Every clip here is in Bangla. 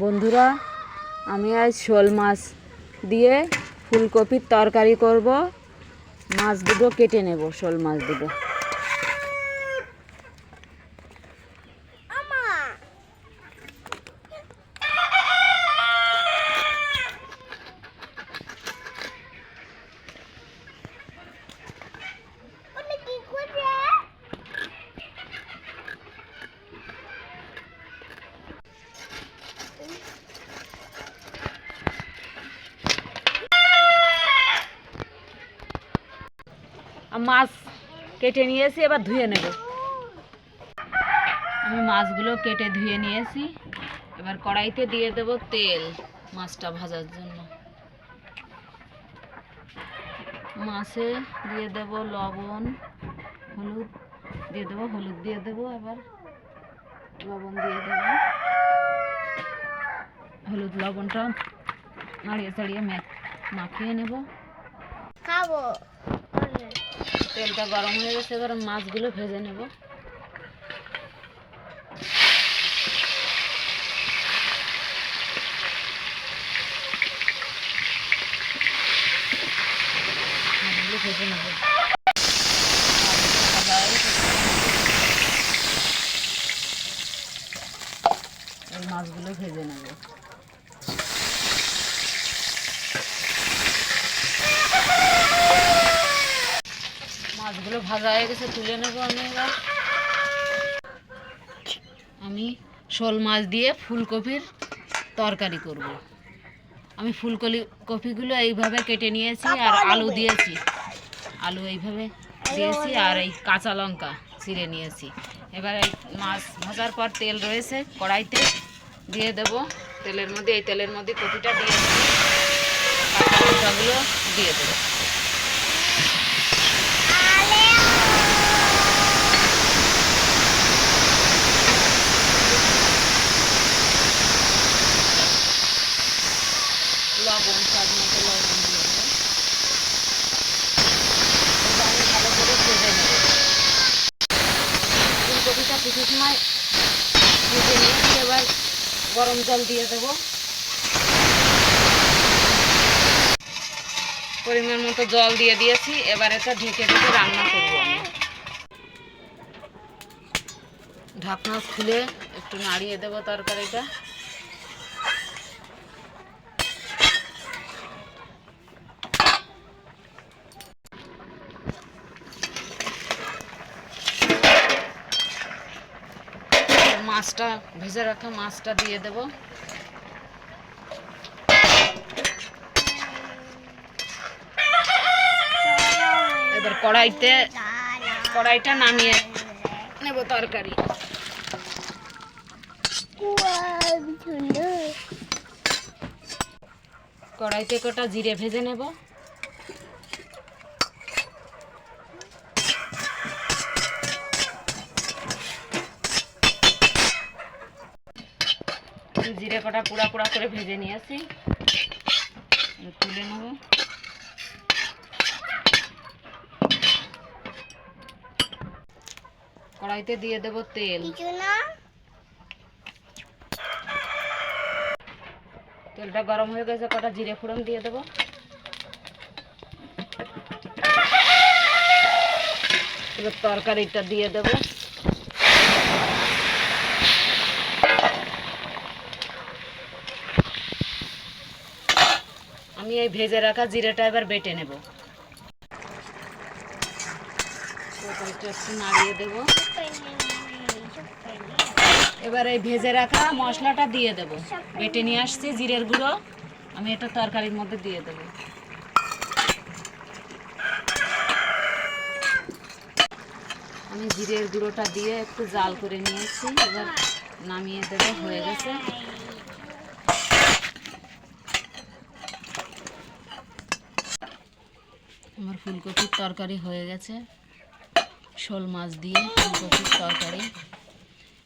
বন্ধুরা, আমি আজ শোল মাছ দিয়ে ফুলকপির তরকারি করব। মাছ দুটো কেটে নেব, শোল মাছ দুটো। মাছ কেটে নিয়েছি, এবার ধুয়ে নেব। আমি মাছগুলো কেটে ধুয়ে নিয়েছি, এবার কড়াইতে দিয়ে দেব তেল মাছটা ভাজার জন্য। মাছে দিয়ে দেব লবণ, হলুদ দিয়ে দেবো, হলুদ দিয়ে দেবো, এবার লবণ দিয়ে দেব। হলুদ লবণটা নাড়িয়ে চাড়িয়ে মাখিয়ে নেব। খাবো। তেলটা গরম হয়ে গেছে, এবার মাছগুলো ভেজে নেব। মাছগুলো ভেজে নেব। এই মাছগুলো ভেজে নেব। মাছগুলো ভাজা হয়ে গেছে, তুলে নেব আমি। এবার আমি শোল মাছ দিয়ে ফুলকপির তরকারি করব। আমি ফুলকপিগুলো এইভাবে কেটে নিয়েছি, আর আলু দিয়েছি। আলু এইভাবে দিয়েছি, আর এই কাঁচা লঙ্কা চিড়ে নিয়েছি। এবার এই মাছ ভাজার পর তেল রয়েছে কড়াইতে, দিয়ে দেব। তেলের মধ্যে, এই তেলের মধ্যে কপিটা দিয়ে দেবো, কাঁচা লঙ্কাগুলো দিয়ে দেবো। লবণ, স্বাদ মতো লবণ দিয়ে দেবো। আমি ভালো করে ভেজে নেব। ফুলকপিটা কিছু সময় ভেজে নিয়েছি, এবার গরম জল দিয়ে দেবো। পরিমাণ মতো জল দিয়ে দিয়েছি, এবার এটা ঢেকে ঢেকে রান্না করব আমি। ঢাকনা খুলে একটু নাড়িয়ে দেবো তরকারিটা। মাছটা, ভেজে রাখা মাছটা দিয়ে দেব। এবার কড়াইটা নামিয়ে নেব তরকারি। কড়াইতে কটা জিরে ভেজে নেব। জিরে কটা পুড়া পুড়া করে ভেজে নিয়েছি, তুলে নেব। কড়াইতে দিয়ে দেব তেল। তেলটা গরম হয়ে গেছে, কটা জিরে ফোড়ন দিয়ে দেব। এবার তরকারিটা দিয়ে দেব। আমি এই ভেজে রাখা জিরেটা এবার বেটে নেব। তরকারিটা একটু নাড়িয়ে দেব। এবার এই ভেজে রাখা মশলাটা দিয়ে দেব। বেটে নিয়ে আসছি জিরের গুঁড়ো, আমি এটা তরকারির মধ্যে দিয়ে দেব। আমি জিরের গুঁড়োটা দিয়ে একটু জাল করে নিয়েছি, এবার নামিয়ে দেব। হয়ে গেছে। আমার ফুলকপির তরকারি হয়ে গেছে। শোল মাছ দিয়ে ফুলকপির তরকারি।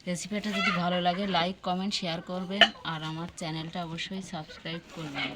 রেসিপিটা যদি ভালো লাগে লাইক, কমেন্ট, শেয়ার করবেন, আর আমার চ্যানেলটা অবশ্যই সাবস্ক্রাইব করবেন।